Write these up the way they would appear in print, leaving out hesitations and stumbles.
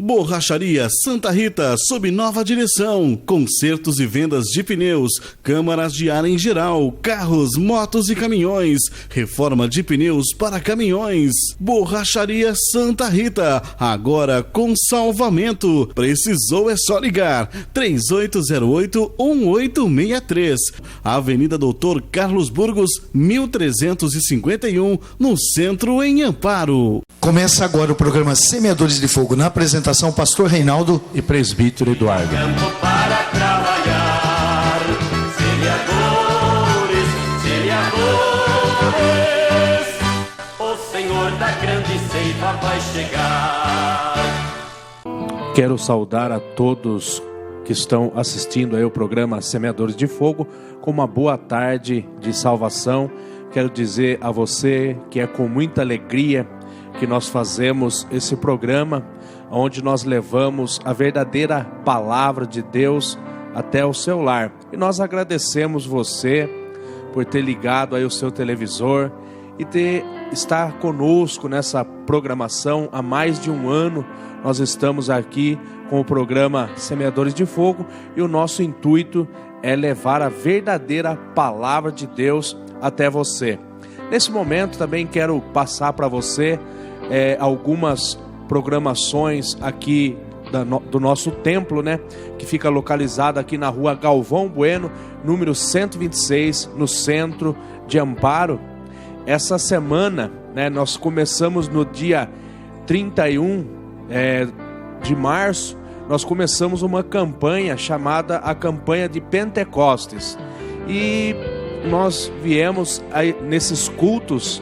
Borracharia Santa Rita, sob nova direção. Consertos e vendas de pneus, câmaras de ar em geral, carros, motos e caminhões. Reforma de pneus para caminhões. Borracharia Santa Rita, agora com salvamento. Precisou é só ligar. 3808-1863. Avenida Doutor Carlos Burgos, 1351, no centro, em Amparo. Começa agora o programa Semeadores de Fogo. Na apresentação, pastor Reinaldo e presbítero Eduardo. Campo para trabalhar, semeadores, o Senhor da grande ceifa vai chegar. Quero saudar a todos que estão assistindo aí o programa Semeadores de Fogo com uma boa tarde de salvação. Quero dizer a você que é com muita alegria que nós fazemos esse programa, onde nós levamos a verdadeira palavra de Deus até o seu lar. E nós agradecemos você por ter ligado aí o seu televisor e estar conosco nessa programação há mais de um ano. Nós estamos aqui com o programa Semeadores de Fogo e o nosso intuito é levar a verdadeira palavra de Deus até você. Nesse momento também quero passar para você algumas programações aqui do nosso templo, né? Que fica localizado aqui na rua Galvão Bueno, número 126, no centro de Amparo. Essa semana, né, nós começamos no dia 31 de março, nós começamos uma campanha chamada a campanha de Pentecostes. E nós viemos aí nesses cultos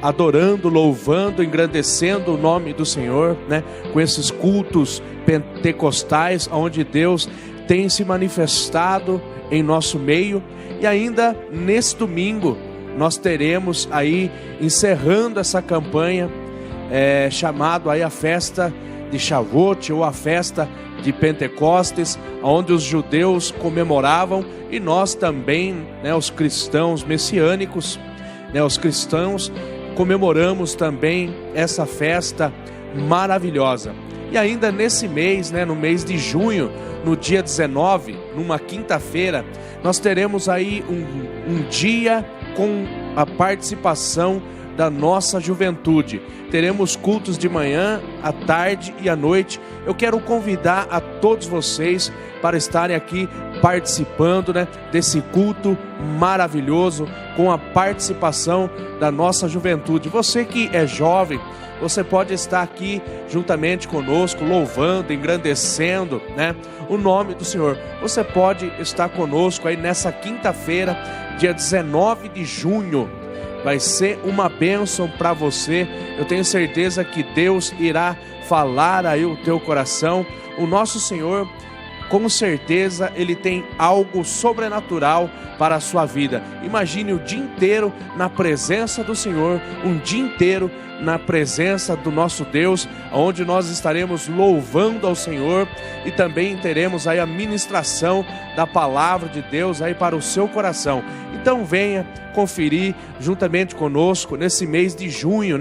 adorando, louvando, engrandecendo o nome do Senhor, né? Com esses cultos pentecostais, onde Deus tem se manifestado em nosso meio. E ainda nesse domingo nós teremos aí, encerrando essa campanha, chamado aí a festa de Shavuot, ou a festa de Pentecostes, onde os judeus comemoravam, e nós também, né, os cristãos messiânicos, os cristãos comemoramos também essa festa maravilhosa. E ainda nesse mês, no mês de junho, no dia 19, numa quinta-feira, nós teremos aí um dia com a participação da nossa juventude. Teremos cultos de manhã, à tarde e à noite. Eu quero convidar a todos vocês para estarem aqui participando, desse culto maravilhoso, com a participação da nossa juventude. Você que é jovem, você pode estar aqui juntamente conosco, louvando, engrandecendo, o nome do Senhor. Você pode estar conosco aí nessa quinta-feira, dia 19 de junho. Vai ser uma bênção para você. Eu tenho certeza que Deus irá falar aí o teu coração. O nosso Senhor, com certeza, Ele tem algo sobrenatural para a sua vida. Imagine o dia inteiro na presença do Senhor, um dia inteiro na presença do nosso Deus, onde nós estaremos louvando ao Senhor e também teremos aí a ministração da palavra de Deus aí para o seu coração. Então venha conferir juntamente conosco nesse mês de junho,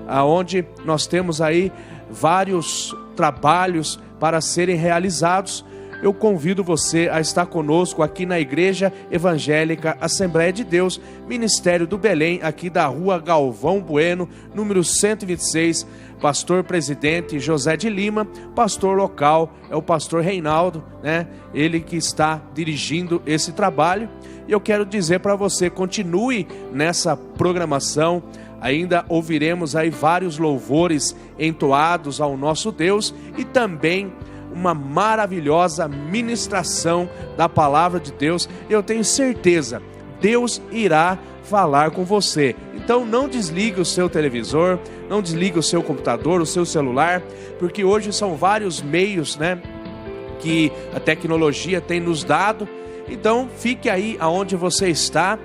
aonde nós temos aí vários trabalhos para serem realizados. Eu convido você a estar conosco aqui na Igreja Evangélica Assembleia de Deus, Ministério do Belém, aqui da rua Galvão Bueno, número 126, pastor presidente José de Lima, pastor local é o pastor Reinaldo, ele que está dirigindo esse trabalho. E eu quero dizer para você, continue nessa programação. Ainda ouviremos aí vários louvores entoados ao nosso Deus e também uma maravilhosa ministração da palavra de Deus. Eu tenho certeza, Deus irá falar com você. Então não desligue o seu televisor, não desligue o seu computador, o seu celular, porque hoje são vários meios, que a tecnologia tem nos dado. Então fique aí aonde você está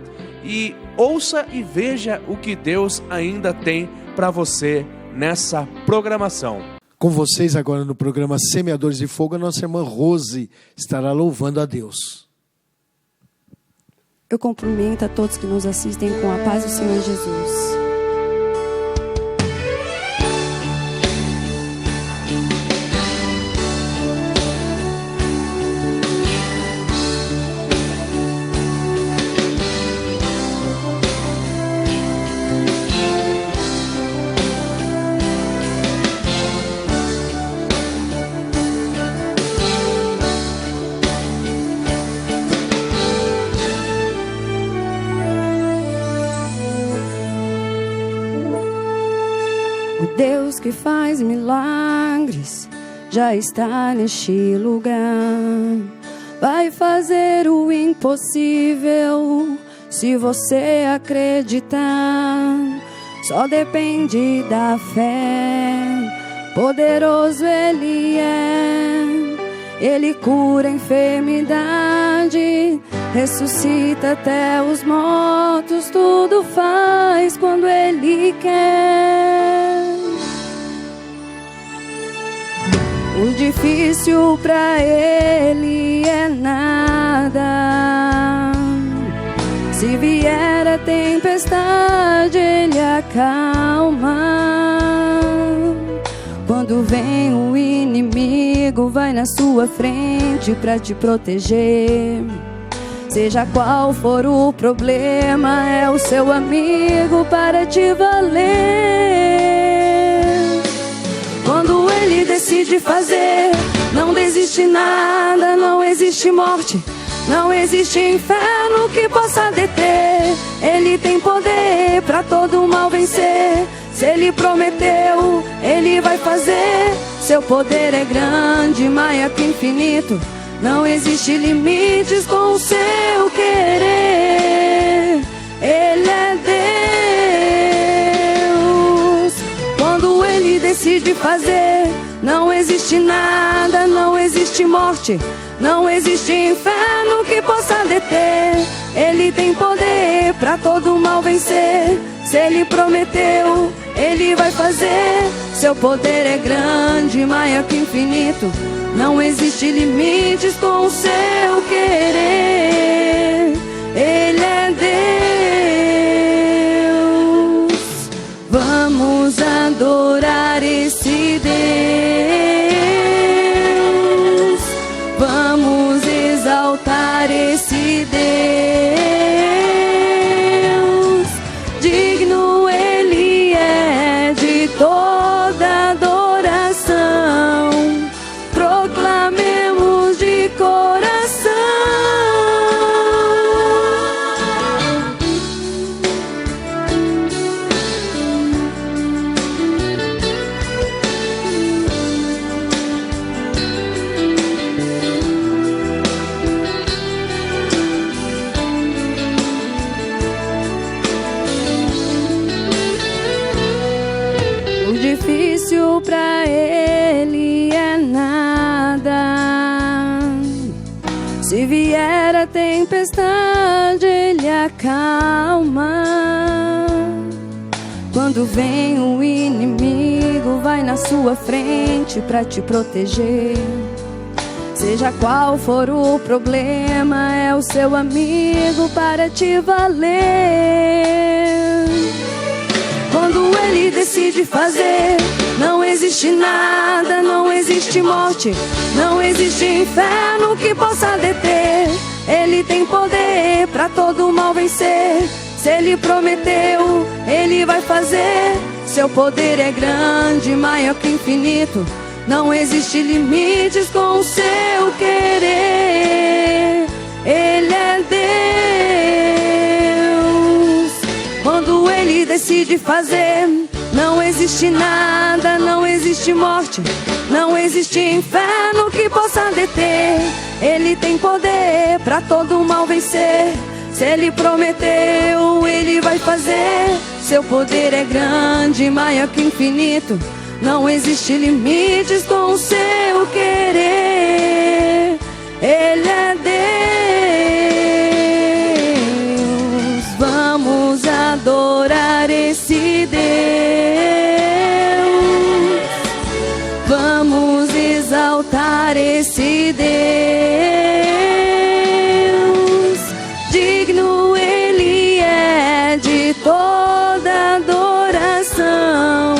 e ouça e veja o que Deus ainda tem para você nessa programação. Com vocês agora no programa Semeadores de Fogo, a nossa irmã Rose estará louvando a Deus. Eu cumprimento a todos que nos assistem com a paz do Senhor Jesus. que faz milagres já está neste lugar. Vai fazer o impossível se você acreditar. Só depende da fé. Poderoso Ele é. Ele cura a enfermidade, ressuscita até os mortos. Tudo faz quando Ele quer. O difícil pra Ele é nada. Se vier a tempestade, Ele acalma. Quando vem o inimigo, vai na sua frente pra te proteger. Seja qual for o problema, é o seu amigo para te valer. Quando Ele decide fazer, não desiste nada, não existe morte, não existe inferno que possa deter. Ele tem poder pra todo mal vencer. Se Ele prometeu, Ele vai fazer. Seu poder é grande, maior que infinito. Não existe limites com o seu querer. Ele é Deus. Quando Ele decide fazer, não existe nada, não existe morte, não existe inferno que possa deter. Ele tem poder pra todo mal vencer. Se Ele prometeu, Ele vai fazer. Seu poder é grande, maior que infinito. Não existe limites com o seu querer. Ele é Deus. Vamos adorar esse Deus. Vamos exaltar esse Deus. Digno Ele é de toda adoração. Proclamemos de coração. O difícil pra Ele é nada. Se vier a tempestade, Ele acalma. Quando vem o inimigo, vai na sua frente pra te proteger. Seja qual for o problema, é o seu amigo para te valer. Quando Ele decide fazer, não existe nada, não existe morte, não existe inferno que possa deter. Ele tem poder pra todo mal vencer. Se Ele prometeu, Ele vai fazer. Seu poder é grande, maior que infinito. Não existe limites com o seu querer. Ele é Deus. Quando Ele decide fazer, não existe nada, não existe morte, não existe inferno que possa deter. Ele tem poder pra todo mal vencer. Se Ele prometeu, Ele vai fazer. Seu poder é grande, maior que infinito. Não existe limites com o seu querer. Ele é Deus. Vamos adorar esse Deus. Vamos exaltar esse Deus. Digno Ele é de toda adoração.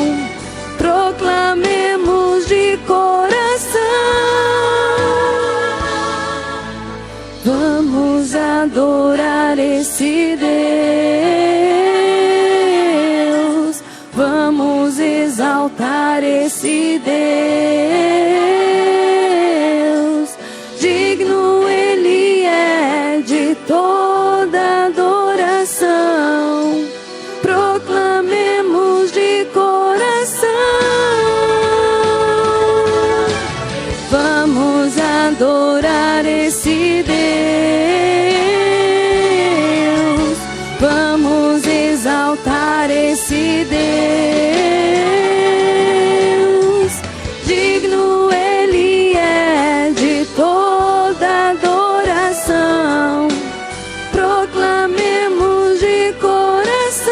Proclamemos de coração. Vamos adorar esse Deus. Vamos exaltar esse Deus. Digno Ele é de toda adoração. Proclamemos de coração. esse Deus. Vamos exaltar esse Deus. Digno Ele é de toda adoração. Proclamemos de coração.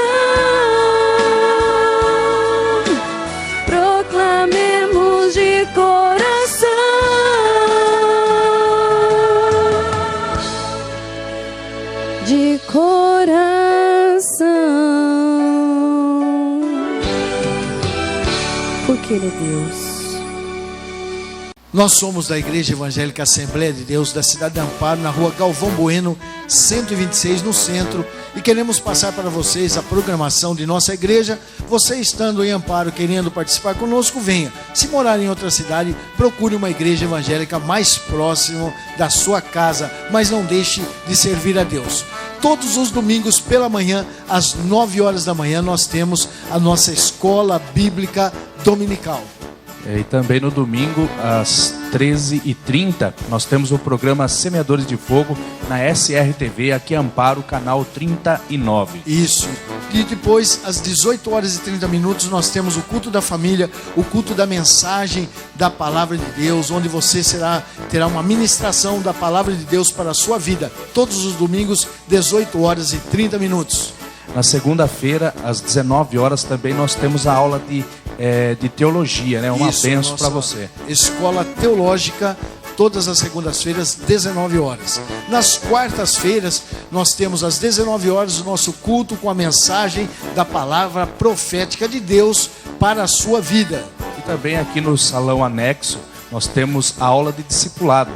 Proclamemos de coração. De coração. Porque Ele é Deus. Nós somos da Igreja Evangélica Assembleia de Deus da cidade de Amparo, na rua Galvão Bueno, 126, no centro, e queremos passar para vocês a programação de nossa igreja. Você estando em Amparo, querendo participar conosco, venha. Se morar em outra cidade, procure uma igreja evangélica mais próximo da sua casa, mas não deixe de servir a Deus. Todos os domingos pela manhã, às 9 horas da manhã, nós temos a nossa escola bíblica dominical. E também no domingo, às 13h30, nós temos o programa Semeadores de Fogo na SRTV, aqui em Amparo, canal 39. Isso. E depois, às 18 horas e 30 minutos, nós temos o culto da família, o culto da mensagem da Palavra de Deus, onde você terá uma ministração da Palavra de Deus para a sua vida. Todos os domingos, 18 horas e 30 minutos. Na segunda-feira, às 19 horas, também nós temos a aula de teologia, né? Uma bênção para você. Escola teológica, todas as segundas-feiras, 19 horas. Nas quartas-feiras, nós temos às 19 horas o nosso culto com a mensagem da palavra profética de Deus para a sua vida. E também aqui no salão anexo, nós temos a aula de discipulado.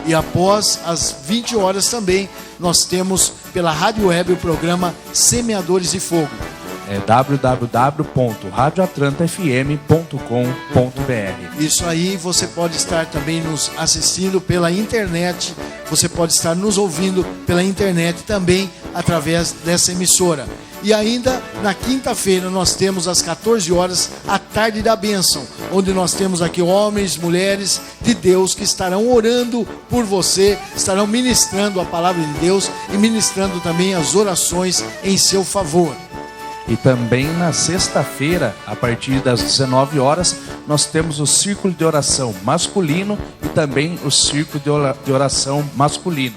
E após as 20 horas também, nós temos pela rádio web o programa Semeadores de Fogo. É www.radioatlantafm.com.br. Isso aí, você pode estar também nos assistindo pela internet, você pode estar nos ouvindo pela internet também através dessa emissora. E ainda na quinta-feira nós temos às 14 horas a Tarde da Bênção, onde nós temos aqui homens, mulheres de Deus que estarão orando por você, estarão ministrando a palavra de Deus e ministrando também as orações em seu favor. E também na sexta-feira, a partir das 19 horas, nós temos o círculo de oração masculino e também o círculo de oração masculino.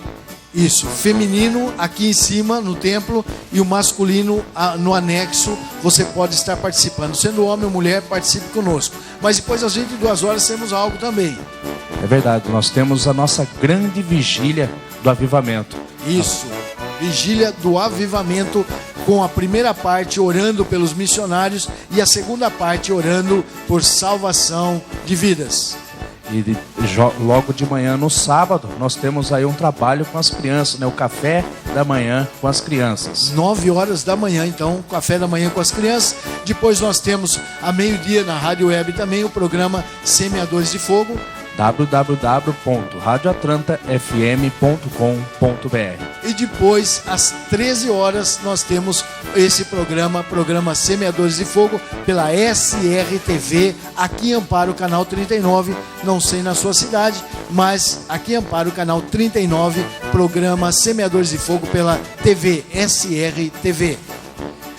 Isso, feminino aqui em cima no templo e o masculino no anexo, você pode estar participando. Sendo homem ou mulher, participe conosco. Mas depois às 22 horas temos algo também. É verdade, nós temos a nossa grande vigília do avivamento. Isso, vigília do avivamento, com a primeira parte orando pelos missionários e a segunda parte orando por salvação de vidas. E logo de manhã, no sábado, nós temos aí um trabalho com as crianças, né? O café da manhã com as crianças. 9 horas da manhã, então, café da manhã com as crianças. Depois nós temos, a meio-dia, na rádio web também, o programa Semeadores de Fogo. www.radioatlantafm.com.br. E depois, às 13 horas, nós temos esse programa Semeadores de Fogo, pela SRTV, aqui em Amparo, canal 39, não sei na sua cidade, mas aqui em Amparo, canal 39, programa Semeadores de Fogo pela TV, SRTV.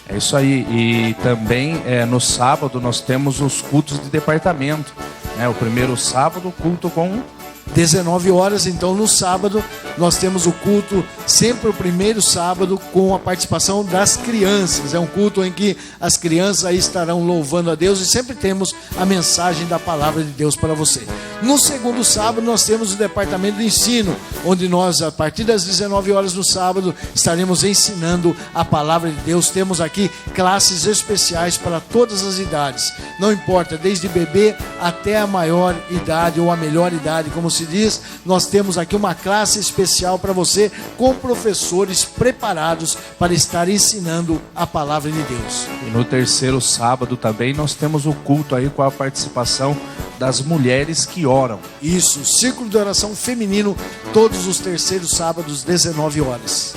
É isso aí, e também no sábado nós temos os cultos de departamento. O primeiro sábado, culto com 19 horas, então no sábado nós temos o culto, sempre o primeiro sábado, com a participação das crianças. É um culto em que as crianças aí estarão louvando a Deus e sempre temos a mensagem da palavra de Deus para você. No segundo sábado nós temos o departamento de ensino, onde nós, a partir das 19 horas no sábado, estaremos ensinando a palavra de Deus. Temos aqui classes especiais para todas as idades, não importa, desde bebê até a maior idade ou a melhor idade, como se diz. Nós temos aqui uma classe especial para você, com professores preparados para estar ensinando a palavra de Deus. E no terceiro sábado também nós temos o culto aí com a participação das mulheres que oram. Isso, círculo de oração feminino, todos os terceiros sábados, 19 horas.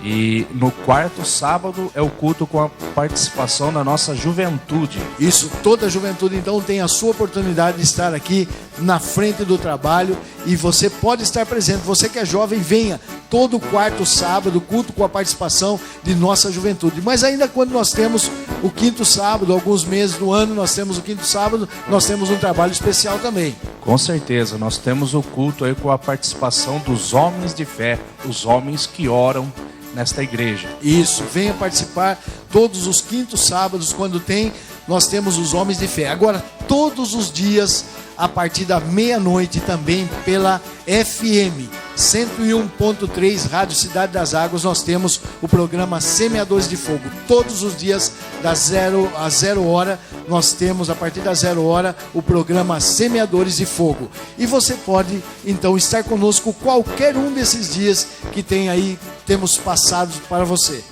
E no quarto sábado é o culto com a participação da nossa juventude. Isso, toda a juventude então tem a sua oportunidade de estar aqui na frente do trabalho e você pode estar presente. Você que é jovem, venha todo quarto sábado, culto com a participação de nossa juventude. Mas ainda quando nós temos o quinto sábado, alguns meses do ano nós temos o quinto sábado, nós temos um trabalho especial também. Com certeza, nós temos o culto aí com a participação dos homens de fé, os homens que oram nesta igreja. Isso, venha participar todos os quintos sábados, quando tem, nós temos os homens de fé. Agora, todos os dias, a partir da meia-noite, também pela FM 101.3, Rádio Cidade das Águas, nós temos o programa Semeadores de Fogo. Todos os dias, das 0 a 0 hora, nós temos, a partir da 0 hora, o programa Semeadores de Fogo. E você pode, então, estar conosco qualquer um desses dias que tem aí, temos passado para você.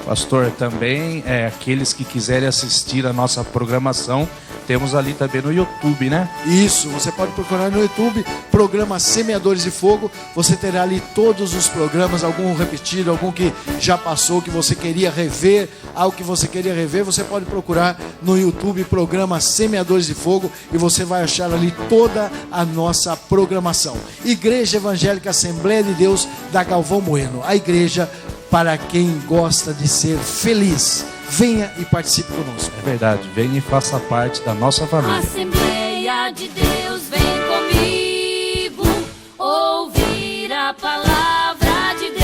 Pastor, também aqueles que quiserem assistir a nossa programação, temos ali também no YouTube, né? Isso, você pode procurar no YouTube, programa Semeadores de Fogo. Você terá ali todos os programas, algum repetido, algum que já passou, que você queria rever, algo que você queria rever, você pode procurar no YouTube, programa Semeadores de Fogo, e você vai achar ali toda a nossa programação. Igreja Evangélica Assembleia de Deus da Galvão Bueno, a igreja para quem gosta de ser feliz. Venha e participe conosco. É verdade, venha e faça parte da nossa família. Assembleia de Deus, vem comigo ouvir a palavra de Deus.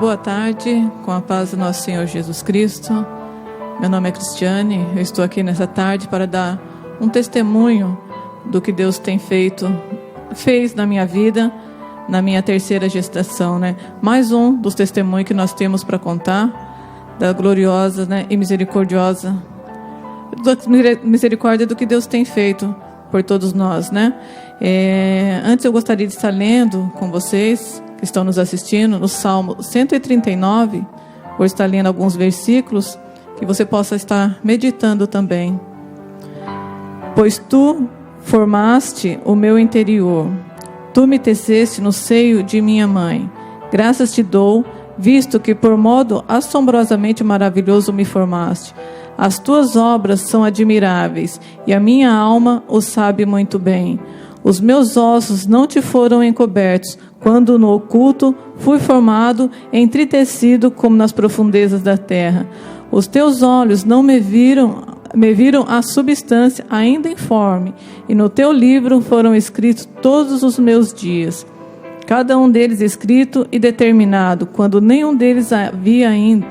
Boa tarde, com a paz do nosso Senhor Jesus Cristo. Meu nome é Cristiane, eu estou aqui nessa tarde para dar um testemunho do que Deus fez na minha vida, na minha terceira gestação, né? Mais um dos testemunhos que nós temos para contar, da gloriosa, né, e misericordiosa, da misericórdia do que Deus tem feito por todos nós, né? Antes eu gostaria de estar lendo com vocês, que estão nos assistindo, no Salmo 139, vou estar lendo alguns versículos, que você possa estar meditando também. Pois tu formaste o meu interior, tu me teceste no seio de minha mãe. Graças te dou, visto que por modo assombrosamente maravilhoso me formaste. As tuas obras são admiráveis, e a minha alma o sabe muito bem. Os meus ossos não te foram encobertos, quando no oculto fui formado, entretecido como nas profundezas da terra. Os teus olhos não me viram a substância ainda informe, e no teu livro foram escritos todos os meus dias, cada um deles escrito e determinado, quando nenhum deles havia ainda.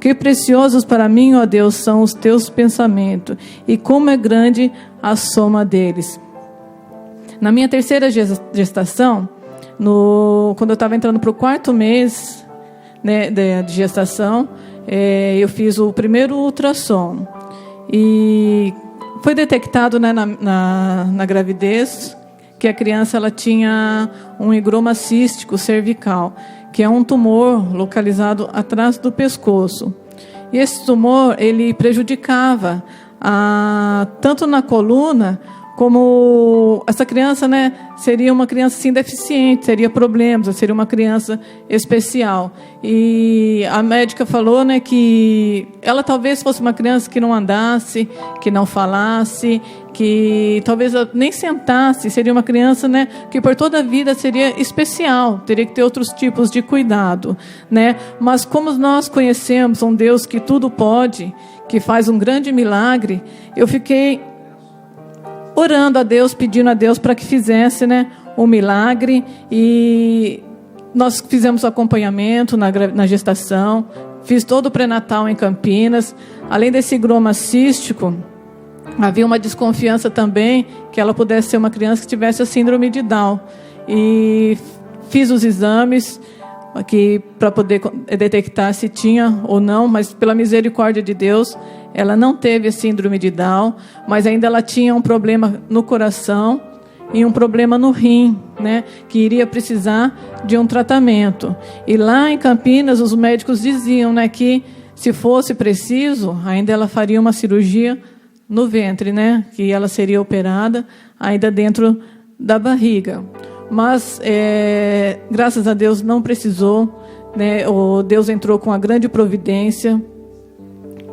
Que preciosos para mim, ó Deus, são os teus pensamentos, e como é grande a soma deles. Na minha terceira gestação, quando eu estava entrando para o 4º mês, né, de gestação, eu fiz o primeiro ultrassom e foi detectado, né, na gravidez que a criança ela tinha um higroma cístico cervical, que é um tumor localizado atrás do pescoço. E esse tumor ele prejudicava tanto na coluna, como essa criança, né, seria uma criança assim, deficiente, teria problemas, seria uma criança especial. E a médica falou, né, que ela talvez fosse uma criança que não andasse, que não falasse, que talvez nem sentasse, seria uma criança, né, que por toda a vida seria especial, teria que ter outros tipos de cuidado, né? Mas como nós conhecemos um Deus que tudo pode, que faz um grande milagre, eu fiquei orando a Deus, pedindo a Deus para que fizesse, né, um milagre. E nós fizemos o acompanhamento na gestação, fiz todo o pré-natal em Campinas. Além desse higroma cístico, havia uma desconfiança também que ela pudesse ser uma criança que tivesse a síndrome de Down. E fiz os exames aqui para poder detectar se tinha ou não, mas pela misericórdia de Deus, ela não teve a síndrome de Down, mas ainda ela tinha um problema no coração e um problema no rim, né, que iria precisar de um tratamento. E lá em Campinas, os médicos diziam, né, que se fosse preciso, ainda ela faria uma cirurgia no ventre, né? Que ela seria operada ainda dentro da barriga. Mas, graças a Deus, não precisou, né? O Deus entrou com uma grande providência.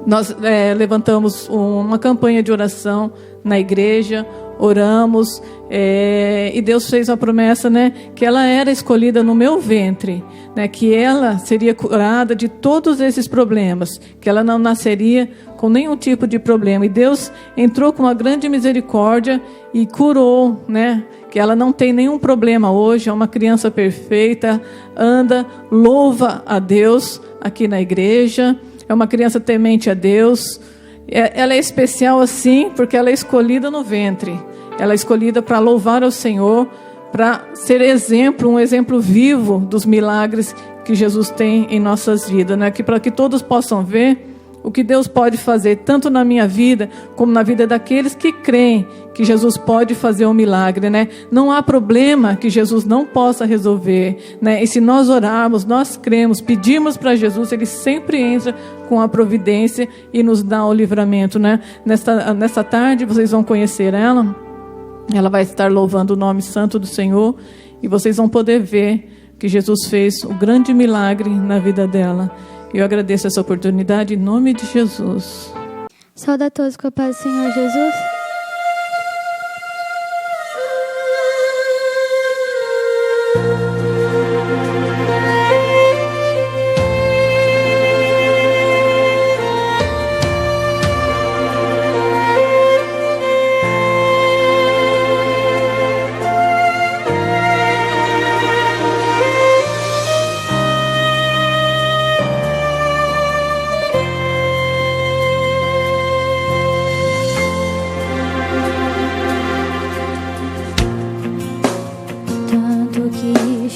Nós levantamos uma campanha de oração na igreja, oramos, e Deus fez a promessa, né, que ela era escolhida no meu ventre, né, que ela seria curada de todos esses problemas, que ela não nasceria com nenhum tipo de problema. E Deus entrou com uma grande misericórdia e curou, né, que ela não tem nenhum problema hoje, é uma criança perfeita, anda, louva a Deus aqui na igreja, é uma criança temente a Deus. Ela é especial assim porque ela é escolhida no ventre. Ela é escolhida para louvar ao Senhor, para ser exemplo, um exemplo vivo dos milagres que Jesus tem em nossas vidas, né? Para que todos possam ver o que Deus pode fazer, tanto na minha vida, como na vida daqueles que creem que Jesus pode fazer um milagre, né? Não há problema que Jesus não possa resolver, né? E se nós orarmos, nós cremos, pedimos para Jesus, Ele sempre entra com a providência e nos dá o livramento, né? Nesta tarde, vocês vão conhecer ela. Ela vai estar louvando o nome santo do Senhor e vocês vão poder ver que Jesus fez o grande milagre na vida dela. Eu agradeço essa oportunidade em nome de Jesus. Saúde a todos com a paz do Senhor Jesus.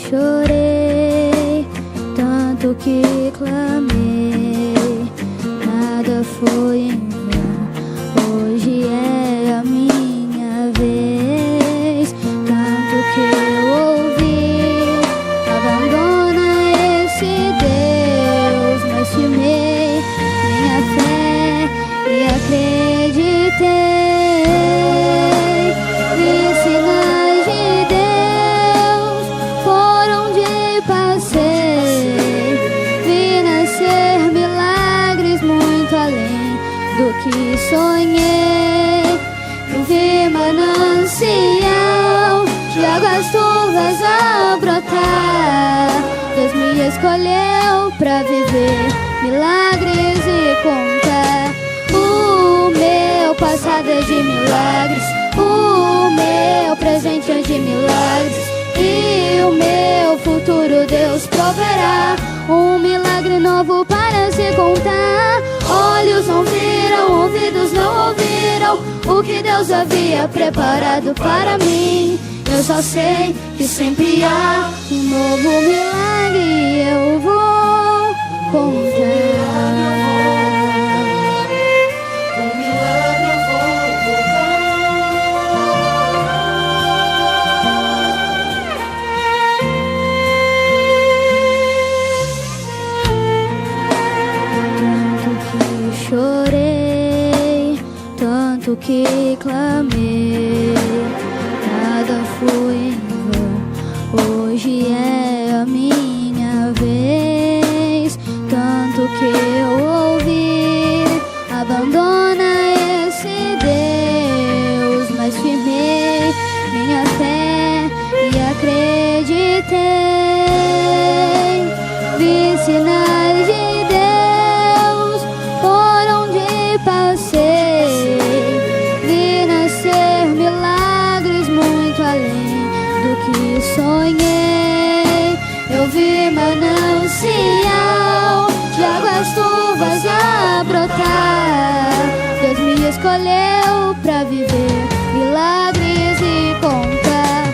Chorei, tanto que clamei, nada foi em vão, hoje é a minha vez. Tanto que eu ouvi, abandona esse Deus, mas firmei minha fé e acreditei. Que sonhei, eu vi manancial de águas turvas a brotar. Deus me escolheu pra viver milagres e contar. O meu passado é de milagres, o meu presente é de milagres, e o meu futuro Deus proverá. Um milagre novo para se contar. Olhos não viram, ouvidos não ouviram o que Deus havia preparado para mim. Eu só sei que sempre há um novo milagre e eu vou contar. Chorei, tanto que clamei, nada foi em vão, hoje é a minha vez. Tanto que eu ouvi, abandona esse Deus, mas firmei minha fé e acreditei. Vi sinais de passei, vi nascer milagres muito além do que sonhei. Eu vi manancial de águas turvas a brotar. Deus me escolheu pra viver milagres e contar.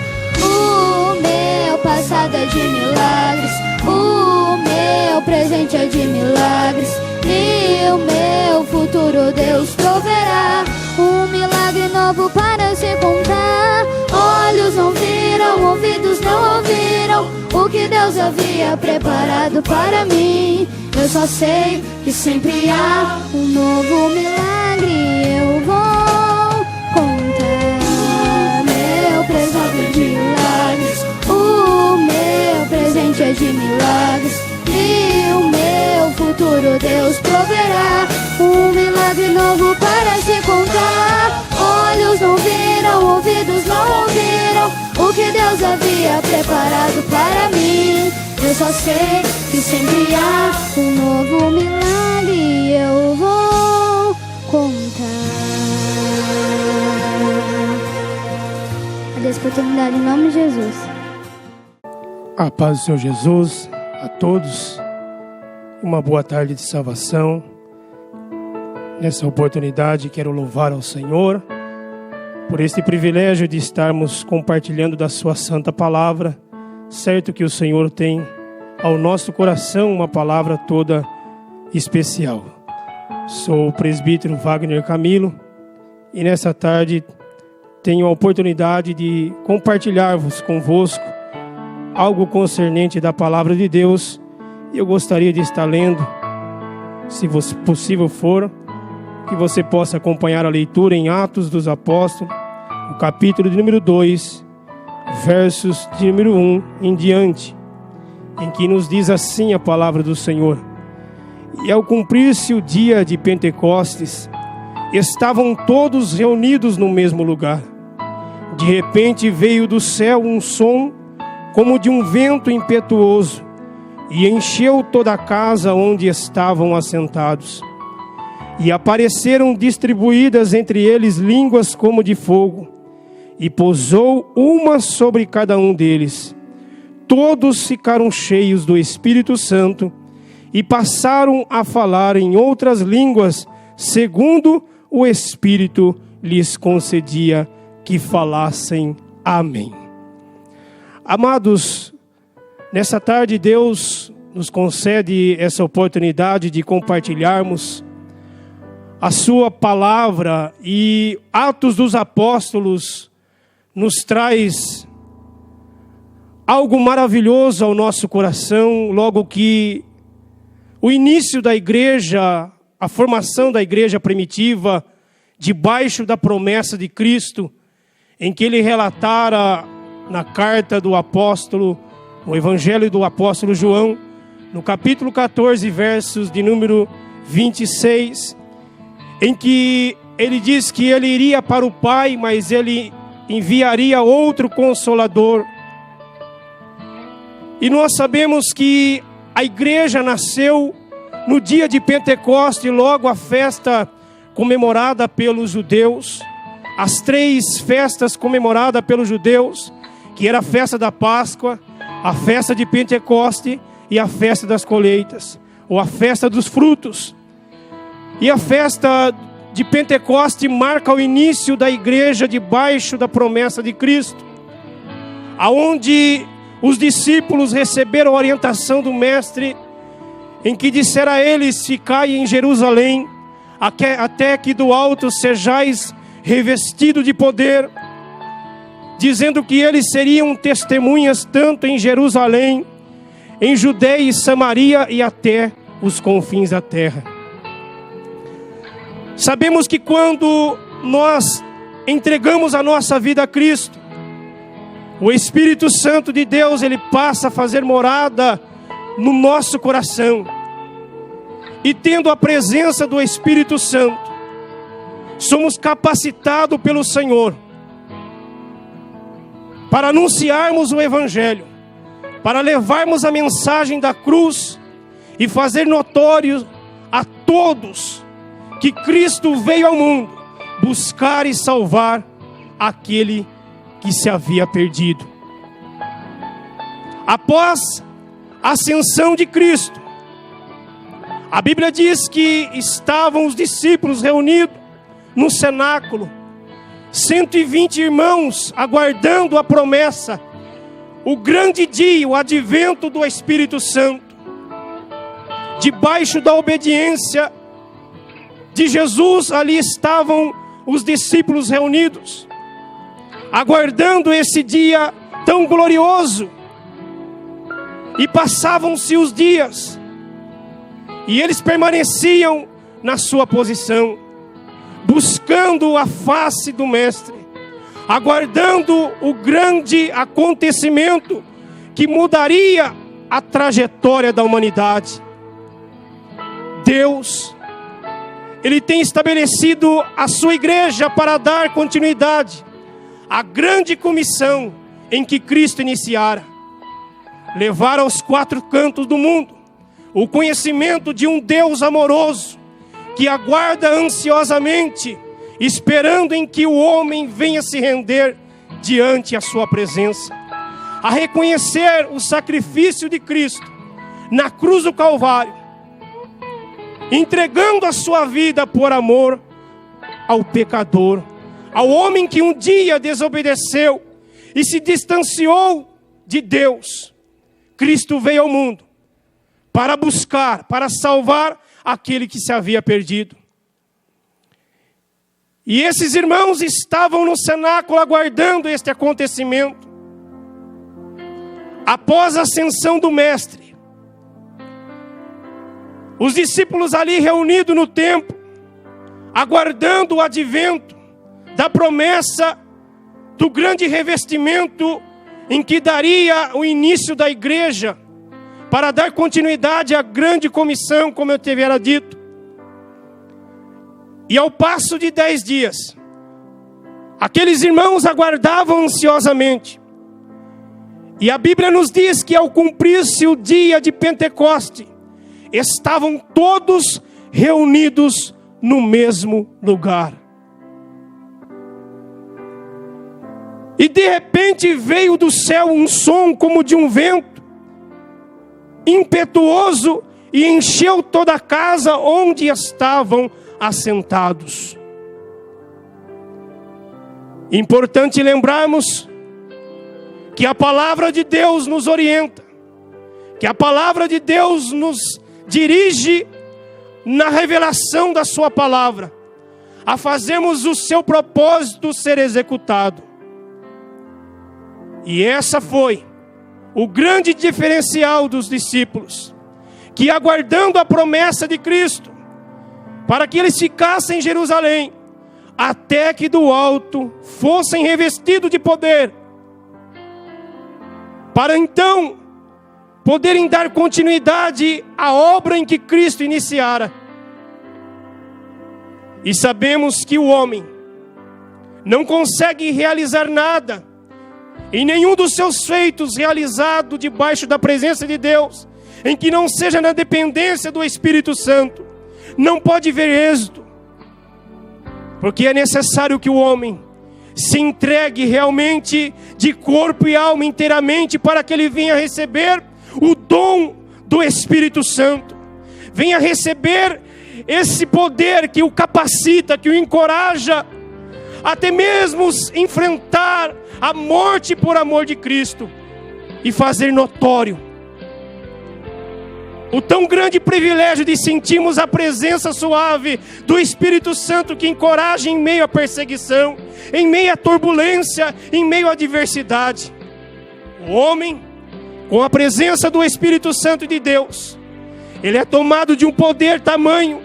O meu passado é de milagres, o meu presente é de milagres, e o meu futuro Deus proverá. Um milagre novo para se contar. Olhos não viram, ouvidos não ouviram o que Deus havia preparado para mim. Eu só sei que sempre há um novo milagre. Eu vou contar meu presente de milagres. O meu presente é de milagres. E o meu futuro Deus proverá. Um milagre novo para se contar. Olhos não viram, ouvidos não ouviram o que Deus havia preparado para mim. Eu só sei que sempre há um novo milagre. Eu vou contar. Adeus, oportunidade, em nome de Jesus. A paz do Senhor Jesus a todos. Uma boa tarde de salvação. Nessa oportunidade quero louvar ao Senhor por este privilégio de estarmos compartilhando da sua santa palavra. Certo que o Senhor tem ao nosso coração uma palavra toda especial. Sou o presbítero Wagner Camilo e nessa tarde tenho a oportunidade de compartilhar-vos convosco algo concernente da palavra de Deus. E eu gostaria de estar lendo, se possível for, que você possa acompanhar a leitura em Atos dos Apóstolos, o capítulo de número 2, versos de número 1 em diante, em que nos diz assim a palavra do Senhor: E ao cumprir-se o dia de Pentecostes, estavam todos reunidos no mesmo lugar. De repente veio do céu um som como de um vento impetuoso, e encheu toda a casa onde estavam assentados. E apareceram distribuídas entre eles línguas como de fogo, e pousou uma sobre cada um deles. Todos ficaram cheios do Espírito Santo, e passaram a falar em outras línguas, segundo o Espírito lhes concedia que falassem. Amém. Amados, nessa tarde Deus nos concede essa oportunidade de compartilharmos a sua palavra, e Atos dos Apóstolos nos traz algo maravilhoso ao nosso coração, logo que o início da igreja, a formação da igreja primitiva, debaixo da promessa de Cristo, em que ele relatara na carta do apóstolo, no Evangelho do apóstolo João, no capítulo 14, versos de número 26, em que ele diz que ele iria para o Pai, mas ele enviaria outro Consolador. E nós sabemos que a igreja nasceu no dia de Pentecostes, logo a festa comemorada pelos judeus, as 3 festas comemoradas pelos judeus, que era a festa da Páscoa, a festa de Pentecoste e a festa das colheitas, ou a festa dos frutos. E a festa de Pentecoste marca o início da igreja debaixo da promessa de Cristo, aonde os discípulos receberam a orientação do Mestre, em que dissera a eles: ficai em Jerusalém, até que do alto sejais revestido de poder, dizendo que eles seriam testemunhas tanto em Jerusalém, em Judeia e Samaria e até os confins da terra. Sabemos que quando nós entregamos a nossa vida a Cristo, o Espírito Santo de Deus, ele passa a fazer morada no nosso coração. E tendo a presença do Espírito Santo, somos capacitados pelo Senhor para anunciarmos o Evangelho, para levarmos a mensagem da cruz e fazer notório a todos que Cristo veio ao mundo buscar e salvar aquele que se havia perdido. Após a ascensão de Cristo, a Bíblia diz que estavam os discípulos reunidos no cenáculo, 120 irmãos aguardando a promessa, o grande dia, o advento do Espírito Santo. Debaixo da obediência de Jesus, ali estavam os discípulos reunidos, aguardando esse dia tão glorioso, E passavam-se os dias, e eles permaneciam na sua posição, buscando a face do Mestre, aguardando o grande acontecimento que mudaria a trajetória da humanidade. Deus, Ele tem estabelecido a sua igreja para dar continuidade à grande comissão em que Cristo iniciara: levar aos quatro cantos do mundo o conhecimento de um Deus amoroso, que aguarda ansiosamente, esperando em que o homem venha se render diante a sua presença, a reconhecer o sacrifício de Cristo na cruz do Calvário, entregando a sua vida por amor ao pecador, ao homem que um dia desobedeceu e se distanciou de Deus. Cristo veio ao mundo para buscar, para salvar aquele que se havia perdido. E esses irmãos estavam no cenáculo aguardando este acontecimento. Após a ascensão do Mestre, os discípulos ali reunidos no templo, aguardando o advento da promessa do grande revestimento em que daria o início da igreja, para dar continuidade à grande comissão, como eu tivera dito. E ao passo de 10 dias, aqueles irmãos aguardavam ansiosamente. E a Bíblia nos diz que ao cumprir-se o dia de Pentecoste, estavam todos reunidos no mesmo lugar. E de repente veio do céu um som como de um vento impetuoso e encheu toda a casa onde estavam assentados. Importante lembrarmos que a palavra de Deus nos orienta, que a palavra de Deus nos dirige na revelação da sua palavra, a fazermos o seu propósito ser executado. E essa foi o grande diferencial dos discípulos, que aguardando a promessa de Cristo, para que eles ficassem em Jerusalém, até que do alto fossem revestidos de poder, para então poderem dar continuidade à obra em que Cristo iniciara. E sabemos que o homem não consegue realizar nada, em nenhum dos seus feitos realizado debaixo da presença de Deus, em que não seja na dependência do Espírito Santo, não pode ver êxito, porque é necessário que o homem se entregue realmente de corpo e alma inteiramente, para que ele venha receber o dom do Espírito Santo, venha receber esse poder que o capacita, que o encoraja, até mesmo enfrentar a morte por amor de Cristo, e fazer notório o tão grande privilégio de sentirmos a presença suave do Espírito Santo, que encoraja em meio à perseguição, em meio à turbulência, em meio à adversidade. O homem, com a presença do Espírito Santo de Deus, ele é tomado de um poder tamanho,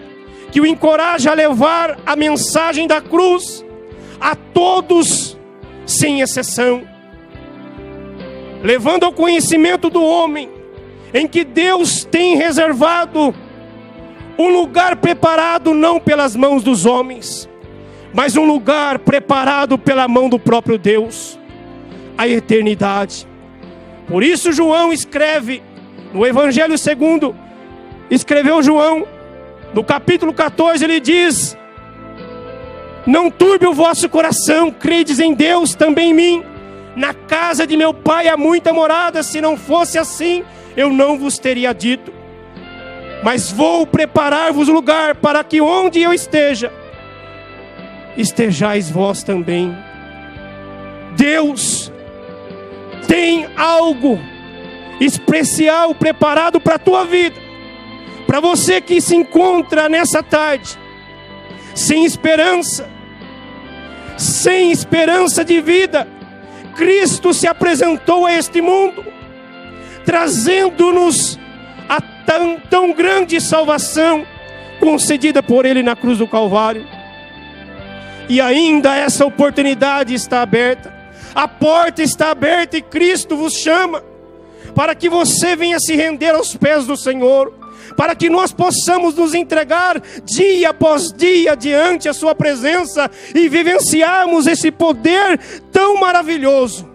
que o encoraja a levar a mensagem da cruz a todos, sem exceção, levando ao conhecimento do homem em que Deus tem reservado um lugar preparado não pelas mãos dos homens, mas um lugar preparado pela mão do próprio Deus, a eternidade. Por isso João escreve no Evangelho segundo, escreveu João, no capítulo 14, ele diz: não turbe o vosso coração, credes em Deus, também em mim. Na casa de meu pai há muita morada, se não fosse assim, eu não vos teria dito. Mas vou preparar-vos lugar, para que onde eu esteja, estejais vós também. Deus tem algo especial preparado para a tua vida, para você que se encontra nessa tarde sem esperança de vida. Cristo se apresentou a este mundo, trazendo-nos a tão grande salvação concedida por Ele na cruz do Calvário. E ainda essa oportunidade está aberta. A porta está aberta e Cristo vos chama para que você venha se render aos pés do Senhor, para que nós possamos nos entregar dia após dia diante a sua presença e vivenciarmos esse poder tão maravilhoso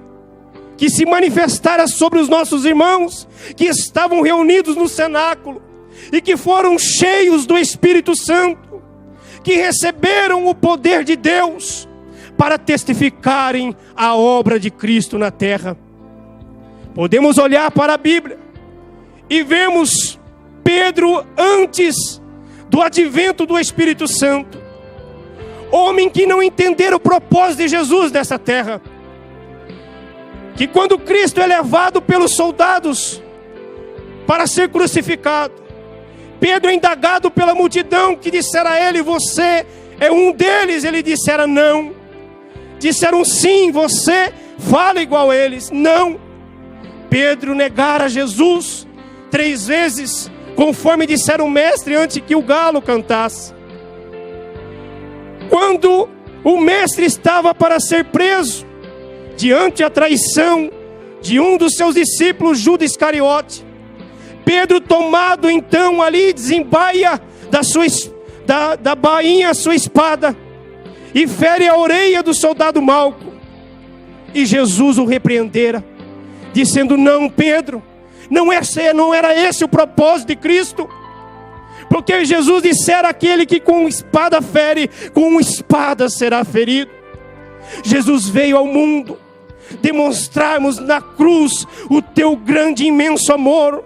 que se manifestara sobre os nossos irmãos que estavam reunidos no cenáculo e que foram cheios do Espírito Santo, que receberam o poder de Deus para testificarem a obra de Cristo na terra. Podemos olhar para a Bíblia e vemos Pedro antes do advento do Espírito Santo, homem que não entendera o propósito de Jesus nessa terra, que quando Cristo é levado pelos soldados para ser crucificado, Pedro é indagado pela multidão que dissera a ele: você é um deles? Ele dissera não. Disseram sim, você fala igual a eles. Não. Pedro negara Jesus 3 vezes, conforme dissera o mestre antes que o galo cantasse. Quando o mestre estava para ser preso, diante a traição de um dos seus discípulos, Judas Iscariote, Pedro, tomado então ali, desembaia da bainha a sua espada e fere a orelha do soldado Malco. E Jesus o repreendera, dizendo: não, Pedro, não era esse o propósito de Cristo. Porque Jesus dissera: aquele que com espada fere, com espada será ferido. Jesus veio ao mundo demonstrarmos na cruz o teu grande e imenso amor,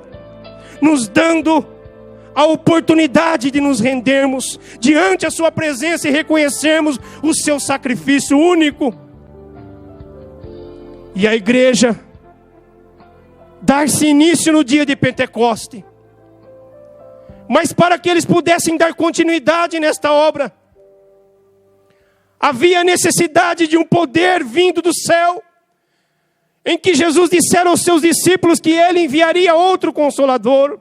nos dando a oportunidade de nos rendermos diante a sua presença e reconhecermos o seu sacrifício único. E a igreja dar-se início no dia de Pentecoste. Mas para que eles pudessem dar continuidade nesta obra, havia necessidade de um poder vindo do céu, em que Jesus dissera aos seus discípulos que Ele enviaria outro Consolador,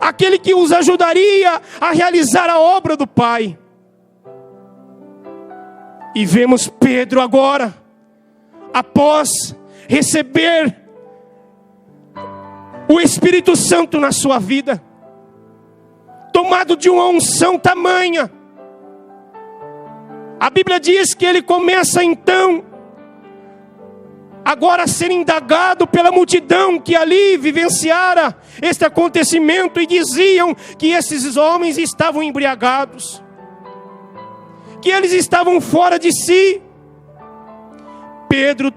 aquele que os ajudaria a realizar a obra do Pai. E vemos Pedro agora, após receber o Espírito Santo na sua vida, tomado de uma unção tamanha. A Bíblia diz que ele começa então agora a ser indagado pela multidão que ali vivenciara este acontecimento, e diziam que esses homens estavam embriagados, que eles estavam fora de si. Pedro,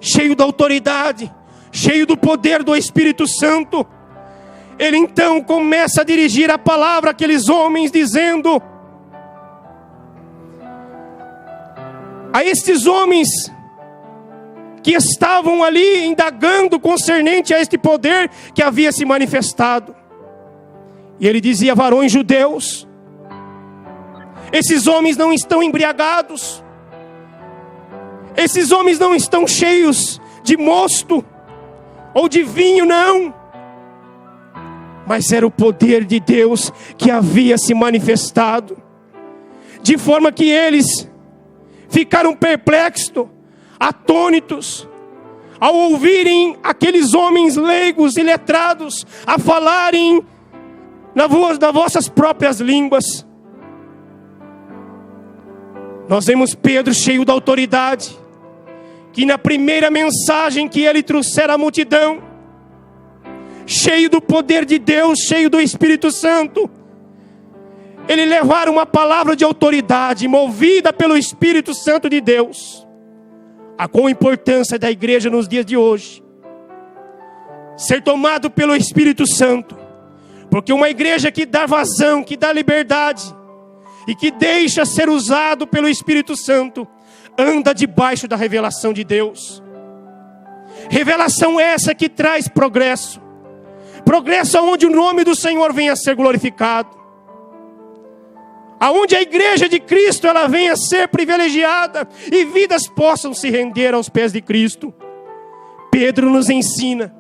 cheio da autoridade, cheio do poder do Espírito Santo, ele então começa a dirigir a palavra àqueles homens, dizendo a estes homens que estavam ali indagando concernente a este poder que havia se manifestado. E ele dizia: varões judeus, esses homens não estão embriagados, esses homens não estão cheios de mosto ou de vinho, não. Mas era o poder de Deus que havia se manifestado, de forma que eles ficaram perplexos, atônitos, ao ouvirem aqueles homens leigos e letrados a falarem nas vossas próprias línguas. Nós vemos Pedro cheio da autoridade, que na primeira mensagem que ele trouxera à multidão, cheio do poder de Deus, cheio do Espírito Santo, ele levara uma palavra de autoridade, movida pelo Espírito Santo de Deus. A qual importância da igreja nos dias de hoje ser tomado pelo Espírito Santo, porque uma igreja que dá vazão, que dá liberdade e que deixa ser usado pelo Espírito Santo, anda debaixo da revelação de Deus. Revelação essa que traz progresso, progresso aonde o nome do Senhor venha a ser glorificado, aonde a igreja de Cristo ela venha a ser privilegiada e vidas possam se render aos pés de Cristo. Pedro nos ensina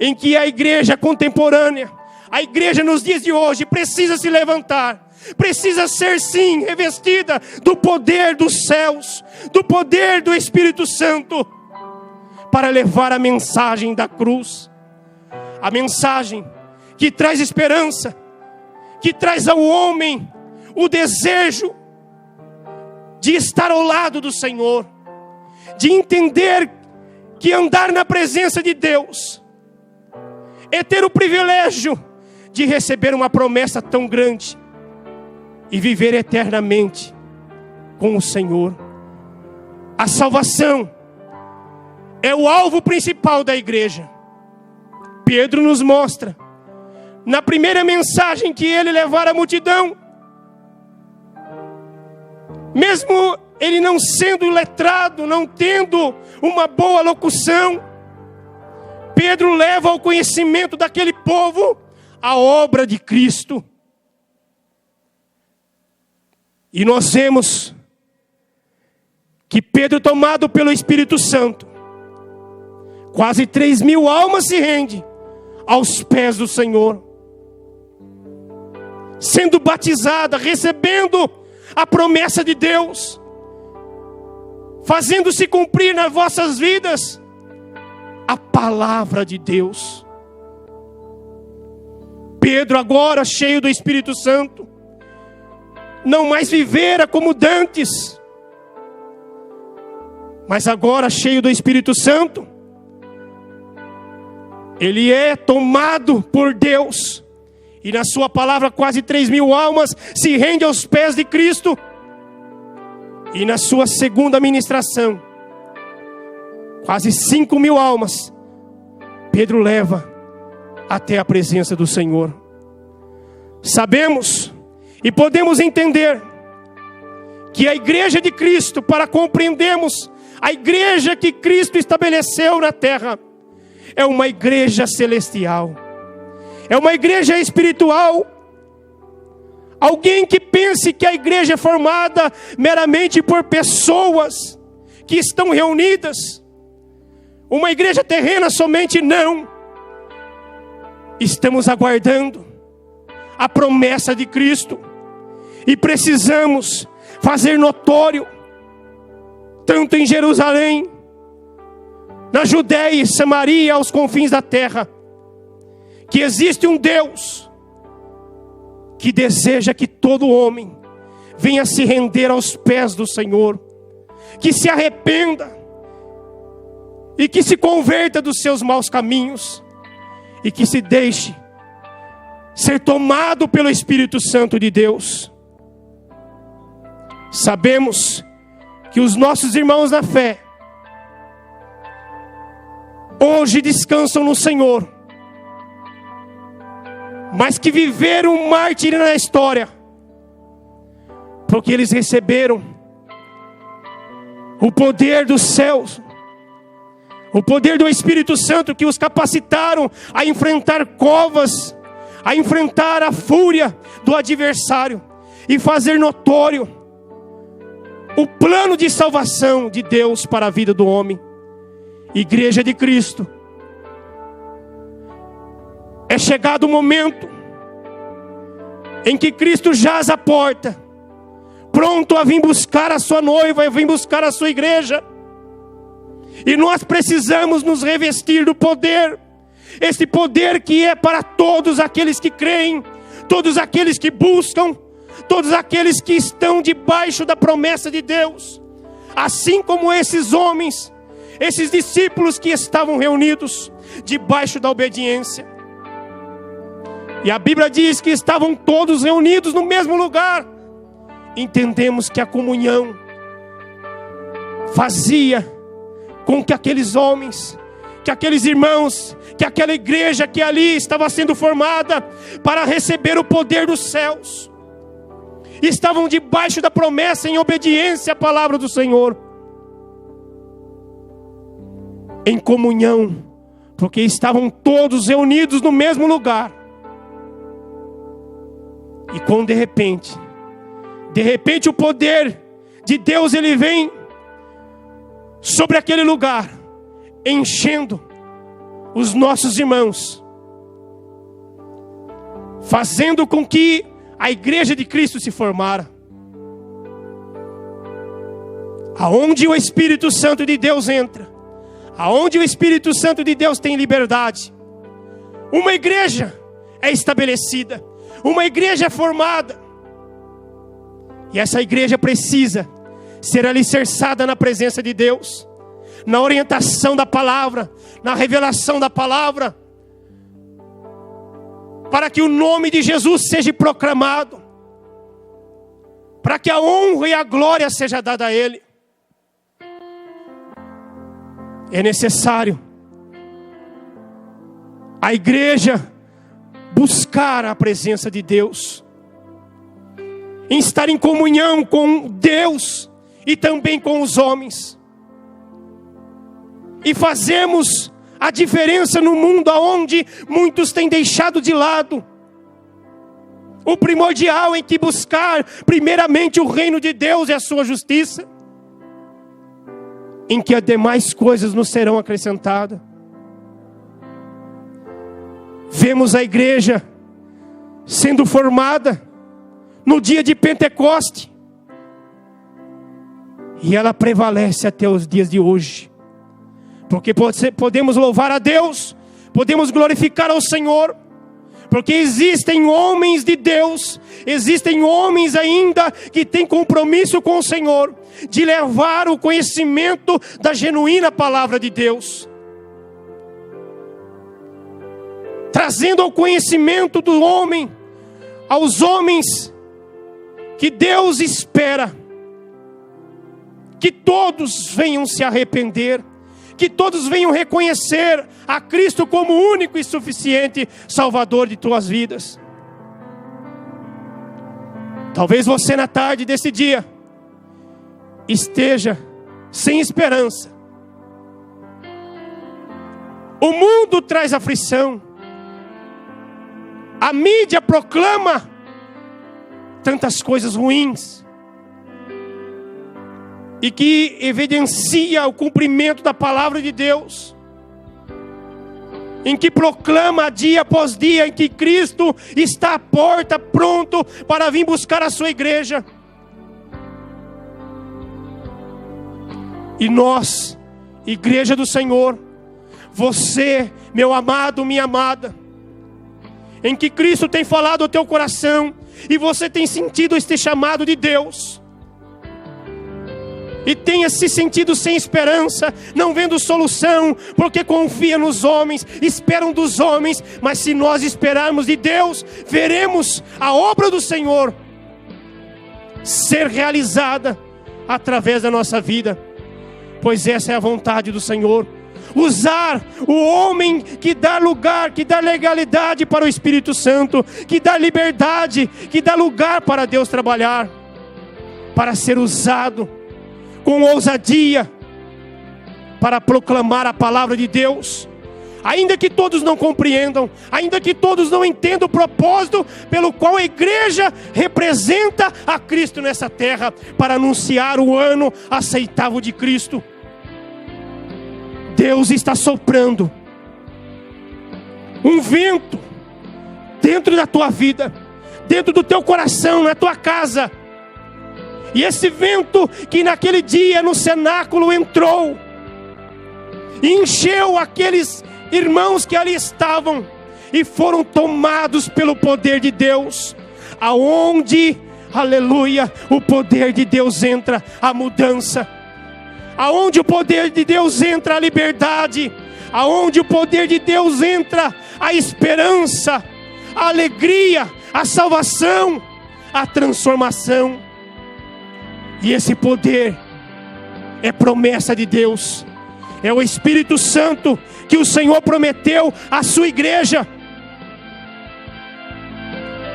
em que a igreja contemporânea, a igreja nos dias de hoje precisa se levantar, precisa ser sim revestida do poder dos céus, do poder do Espírito Santo, para levar a mensagem da cruz, a mensagem que traz esperança, que traz ao homem o desejo de estar ao lado do Senhor, de entender que andar na presença de Deus é ter o privilégio de receber uma promessa tão grande e viver eternamente com o Senhor. A salvação é o alvo principal da igreja. Pedro nos mostra, na primeira mensagem que ele levara à multidão, mesmo ele não sendo letrado, não tendo uma boa locução, Pedro leva ao conhecimento daquele povo a obra de Cristo. E nós vemos que Pedro, tomado pelo Espírito Santo, quase 3.000 almas se rendem aos pés do Senhor, sendo batizada, recebendo a promessa de Deus, fazendo-se cumprir nas vossas vidas a palavra de Deus. Pedro, agora cheio do Espírito Santo, não mais vivera como dantes, mas agora cheio do Espírito Santo, ele é tomado por Deus, e na sua palavra quase 3.000 almas se rendem aos pés de Cristo. E na sua segunda ministração, quase 5.000 almas Pedro leva até a presença do Senhor. Sabemos e podemos entender que a igreja de Cristo, para compreendermos a igreja que Cristo estabeleceu na terra, é uma igreja celestial, é uma igreja espiritual. Alguém que pense que a igreja é formada meramente por pessoas que estão reunidas, uma igreja terrena somente, não. Estamos aguardando a promessa de Cristo e precisamos fazer notório, tanto em Jerusalém, na Judéia e Samaria, aos confins da terra, que existe um Deus que deseja que todo homem venha se render aos pés do Senhor, que se arrependa e que se converta dos seus maus caminhos e que se deixe ser tomado pelo Espírito Santo de Deus. Sabemos que os nossos irmãos na fé hoje descansam no Senhor, mas que viveram um mártir na história, porque eles receberam o poder dos céus, o poder do Espírito Santo, que os capacitaram a enfrentar covas, a enfrentar a fúria do adversário e fazer notório o plano de salvação de Deus para a vida do homem. Igreja de Cristo, é chegado o momento em que Cristo jaz à porta, pronto a vir buscar a sua noiva, a vir buscar a sua igreja. E nós precisamos nos revestir do poder, esse poder que é para todos aqueles que creem, todos aqueles que buscam, todos aqueles que estão debaixo da promessa de Deus, assim como esses homens, esses discípulos que estavam reunidos debaixo da obediência. E a Bíblia diz que estavam todos reunidos no mesmo lugar. Entendemos que a comunhão fazia com que aqueles homens, que aqueles irmãos, que aquela igreja que ali estava sendo formada para receber o poder dos céus, estavam debaixo da promessa, em obediência à palavra do Senhor, em comunhão, porque estavam todos reunidos no mesmo lugar. E quando de repente o poder de Deus, ele vem sobre aquele lugar, enchendo os nossos irmãos, fazendo com que a igreja de Cristo se formara. Aonde o Espírito Santo de Deus entra, aonde o Espírito Santo de Deus tem liberdade, uma igreja é estabelecida, uma igreja é formada. E essa igreja precisa ser alicerçada na presença de Deus, na orientação da palavra, na revelação da palavra, para que o nome de Jesus seja proclamado, para que a honra e a glória seja dada a Ele. É necessário a igreja buscar a presença de Deus, em estar em comunhão com Deus e também com os homens, e fazemos a diferença no mundo onde muitos têm deixado de lado o primordial, em que buscar primeiramente o reino de Deus e a sua justiça, em que as demais coisas nos serão acrescentadas. Vemos a igreja sendo formada no dia de Pentecoste, e ela prevalece até os dias de hoje, porque podemos louvar a Deus, podemos glorificar ao Senhor, porque existem homens de Deus, existem homens ainda que têm compromisso com o Senhor, de levar o conhecimento da genuína palavra de Deus, trazendo ao conhecimento do homem, aos homens, que Deus espera que todos venham se arrepender, que todos venham reconhecer a Cristo como único e suficiente Salvador de tuas vidas. Talvez você na tarde desse dia esteja sem esperança. O mundo traz aflição, a mídia proclama tantas coisas ruins, e que evidencia o cumprimento da palavra de Deus, em que proclama dia após dia, em que Cristo está à porta, pronto para vir buscar a sua igreja. E nós, igreja do Senhor, você, meu amado, minha amada, em que Cristo tem falado ao teu coração, e você tem sentido este chamado de Deus, e tenha se sentido sem esperança, não vendo solução, porque confia nos homens, esperam dos homens, mas se nós esperarmos de Deus, veremos a obra do Senhor ser realizada através da nossa vida, pois essa é a vontade do Senhor. Usar o homem que dá lugar, que dá legalidade para o Espírito Santo, que dá liberdade, que dá lugar para Deus trabalhar, para ser usado com ousadia para proclamar a palavra de Deus, ainda que todos não compreendam, ainda que todos não entendam o propósito pelo qual a igreja representa a Cristo nessa terra, para anunciar o ano aceitável de Cristo. Deus está soprando um vento dentro da tua vida, dentro do teu coração, na tua casa. E esse vento que naquele dia no cenáculo entrou e encheu aqueles irmãos que ali estavam e foram tomados pelo poder de Deus, aonde, aleluia, o poder de Deus entra, a mudança. Aonde o poder de Deus entra, a liberdade. Aonde o poder de Deus entra, a esperança, a alegria, a salvação, a transformação. E esse poder é promessa de Deus, é o Espírito Santo que o Senhor prometeu à sua igreja,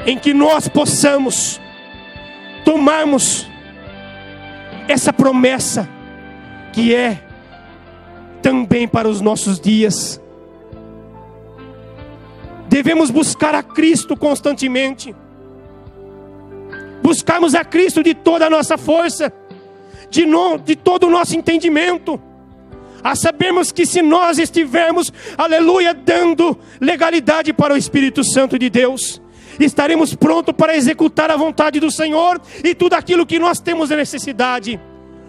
em que nós possamos tomarmos essa promessa, que é também para os nossos dias. Devemos buscar a Cristo constantemente, buscarmos a Cristo de toda a nossa força, de todo o nosso entendimento, a sabermos que se nós estivermos, aleluia, dando legalidade para o Espírito Santo de Deus, estaremos prontos para executar a vontade do Senhor e tudo aquilo que nós temos necessidade.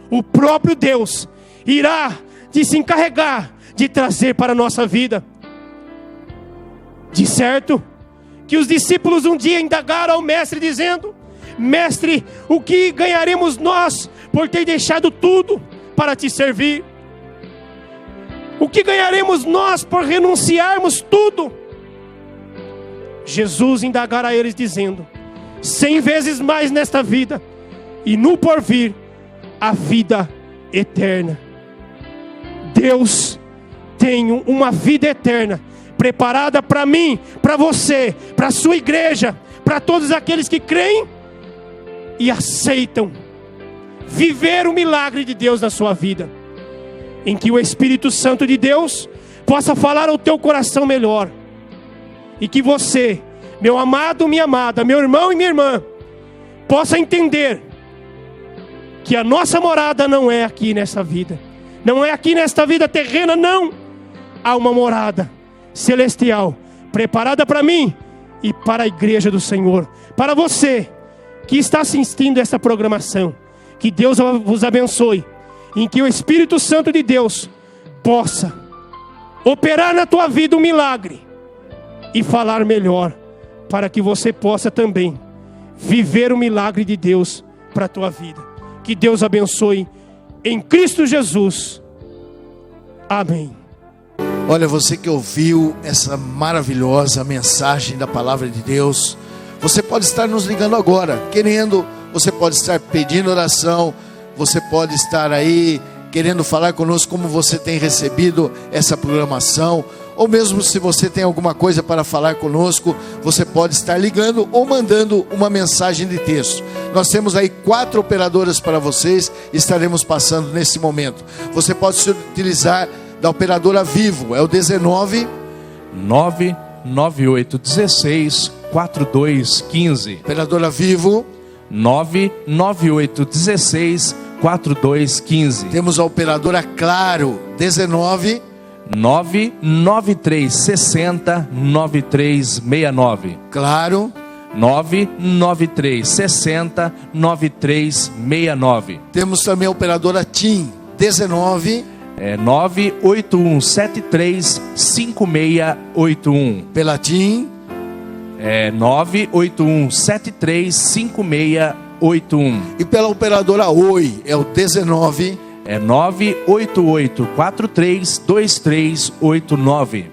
O próprio Deus irá de se encarregar de trazer para a nossa vida. De certo que os discípulos um dia indagaram ao mestre dizendo: Mestre, o que ganharemos nós por ter deixado tudo para te servir? O que ganharemos nós por renunciarmos tudo? Jesus indagara a eles dizendo: 100 vezes mais nesta vida, e no porvir, a vida eterna. Deus tem uma vida eterna preparada para mim, para você, para a sua igreja, para todos aqueles que creem e aceitam viver o milagre de Deus na sua vida, em que o Espírito Santo de Deus possa falar ao teu coração melhor, e que você, meu amado, minha amada, meu irmão e minha irmã, possa entender que a nossa morada não é aqui nessa vida, não é aqui nesta vida terrena, não. Há uma morada celestial preparada para mim e para a igreja do Senhor. Para você que está assistindo essa programação, que Deus vos abençoe, em que o Espírito Santo de Deus possa operar na tua vida um milagre e falar melhor, para que você possa também viver o milagre de Deus para a tua vida. Que Deus abençoe em Cristo Jesus. Amém. Olha, você que ouviu essa maravilhosa mensagem da palavra de Deus, você pode estar nos ligando agora, querendo, você pode estar pedindo oração, você pode estar aí querendo falar conosco como você tem recebido essa programação, ou mesmo se você tem alguma coisa para falar conosco, você pode estar ligando ou mandando uma mensagem de texto. Nós temos aí 4 operadoras para vocês, estaremos passando nesse momento. Você pode se utilizar da operadora Vivo, é o 19 99816 4215. Operadora Vivo 99816 4215. Temos a operadora Claro, 19 99360 9369. Claro 99360 9369. Temos também a operadora TIM, 19 98173 5681. Pela TIM 98173 5681. E pela operadora Oi é o 19 98843 2389.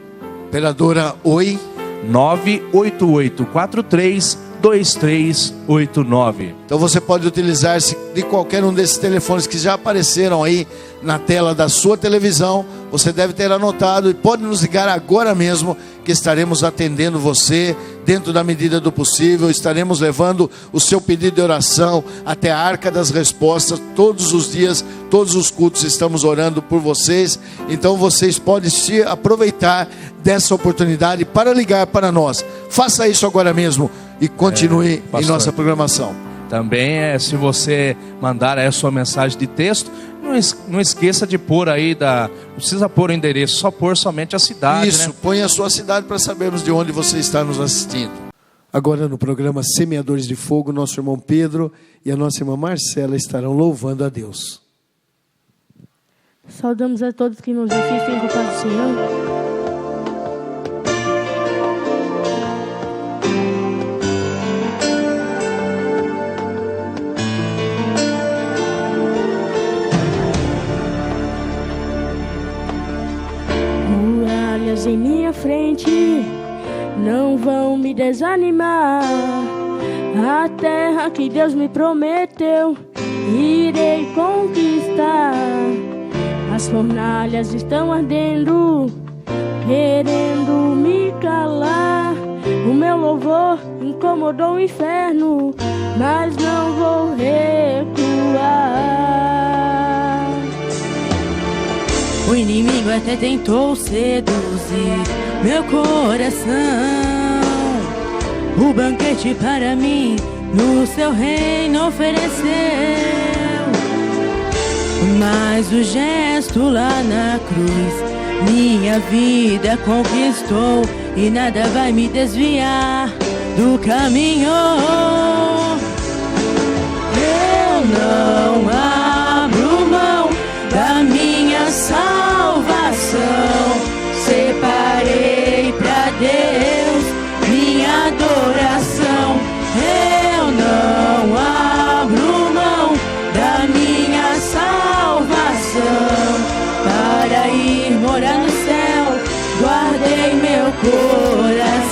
Operadora Oi 98843 2389. Então você pode utilizar-se de qualquer um desses telefones que já apareceram aí na tela da sua televisão. Você deve ter anotado e pode nos ligar agora mesmo, que estaremos atendendo você dentro da medida do possível. Estaremos levando o seu pedido de oração até a Arca das Respostas. Todos os dias, todos os cultos estamos orando por vocês. Então vocês podem se aproveitar dessa oportunidade para ligar para nós. Faça isso agora mesmo e continue em nossa programação. Também se você mandar aí a sua mensagem de texto, não esqueça de pôr aí não precisa pôr o endereço, só pôr somente a cidade. Isso, né? Põe a sua cidade para sabermos de onde você está nos assistindo. Agora no programa Semeadores de Fogo, nosso irmão Pedro e a nossa irmã Marcela estarão louvando a Deus. Saudamos a todos que nos assistem com o Pai do Senhor. Em minha frente não vão me desanimar. A terra que Deus me prometeu irei conquistar. As fornalhas estão ardendo, querendo me calar. O meu louvor incomodou o inferno, mas não vou recuar. O inimigo até tentou seduzir meu coração. O banquete para mim no seu reino ofereceu. mas o gesto lá na cruz minha vida conquistou e nada vai me desviar do caminho. Eu não abro mão da minha salvação, separei pra Deus minha adoração. Eu não abro mão da minha salvação, para ir morar no céu, guardei meu coração.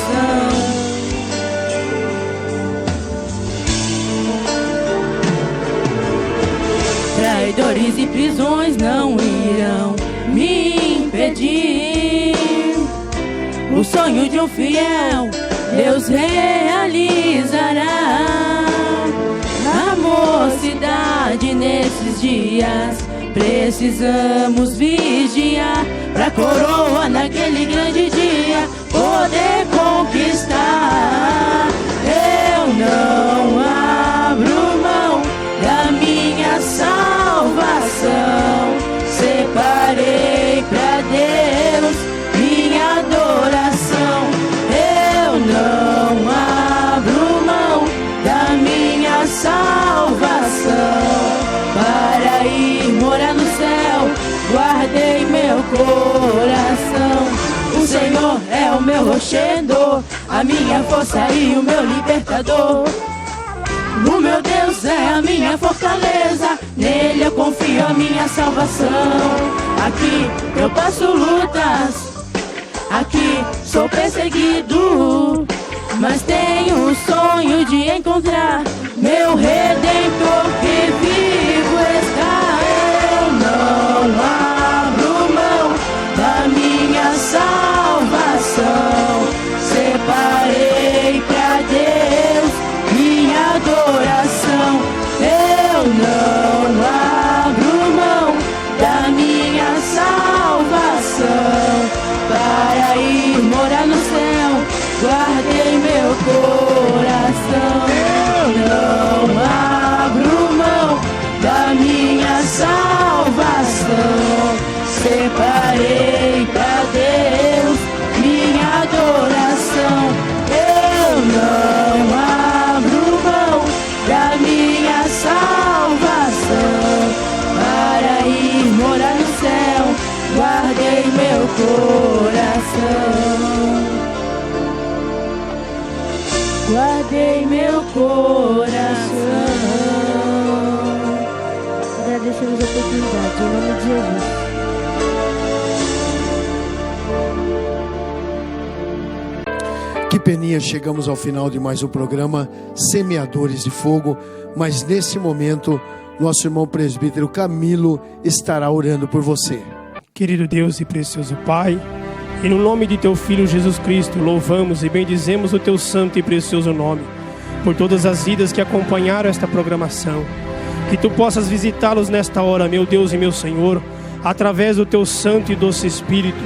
Traidores e prisões não irão me impedir. O sonho de um fiel Deus realizará. A mocidade nesses dias precisamos vigiar, pra coroa naquele grande dia poder conquistar. Eu não abro mão da minha salvação, separei pra Deus minha adoração. Eu não abro mão da minha salvação, para ir morar no céu, guardei meu coração. O Senhor é o meu rochedo, a minha força e o meu libertador. O meu Deus é a minha fortaleza, nele eu confio a minha salvação. Aqui eu passo lutas, aqui sou perseguido, mas tenho o sonho de encontrar meu Redentor que vivo está. Eu não abro mão da minha salvação, separei pra Deus minha adoração. Eu não abro mão da minha salvação, para ir morar no céu, guardei meu coração. Eu não abro mão da minha salvação, separei pra Deus minha adoração. Eu não abro mão da minha salvação, para ir morar no céu, guardei meu coração. Guardei meu coração. Agradecemos a oportunidade, em nome de Jesus. Que peninha, chegamos ao final de mais um programa Semeadores de Fogo, mas nesse momento nosso irmão presbítero Camilo estará orando por você. Querido Deus e precioso Pai, e no nome de Teu Filho Jesus Cristo, louvamos e bendizemos o Teu santo e precioso nome, por todas as vidas que acompanharam esta programação. Que Tu possas visitá-los nesta hora, meu Deus e meu Senhor, através do Teu santo e doce Espírito,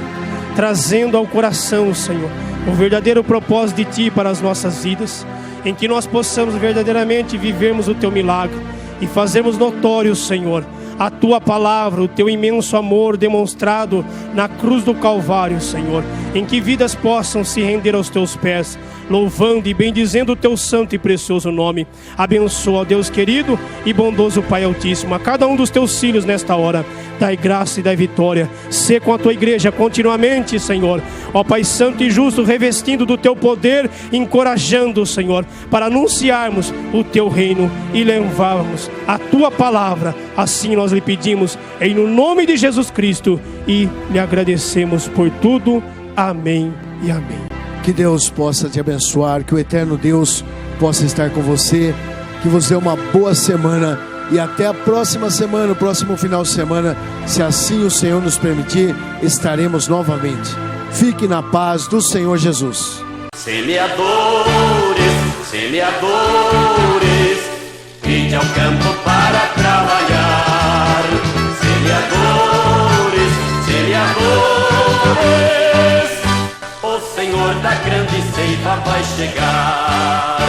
trazendo ao coração, Senhor, o verdadeiro propósito de Ti para as nossas vidas, em que nós possamos verdadeiramente vivermos o Teu milagre e fazermos notório, Senhor, a Tua palavra, o Teu imenso amor demonstrado na cruz do Calvário, Senhor, em que vidas possam se render aos Teus pés, louvando e bendizendo o Teu santo e precioso nome. Abençoa, ó Deus querido e bondoso Pai Altíssimo, a cada um dos Teus filhos nesta hora. Dai graça e dai vitória. Sê com a Tua igreja continuamente, Senhor, ó Pai santo e justo, revestindo do Teu poder, encorajando, Senhor, para anunciarmos o Teu reino e levarmos a Tua palavra. Assim nós lhe pedimos, em no nome de Jesus Cristo, e lhe agradecemos por tudo. Amém e amém. Que Deus possa te abençoar, que o eterno Deus possa estar com você, que você tenha uma boa semana e até a próxima semana, o próximo final de semana, se assim o Senhor nos permitir, estaremos novamente. Fique na paz do Senhor Jesus. Semeadores, semeadores, ide ao campo para trabalhar. Semeadores, semeadores, o Senhor da grande ceifa vai chegar.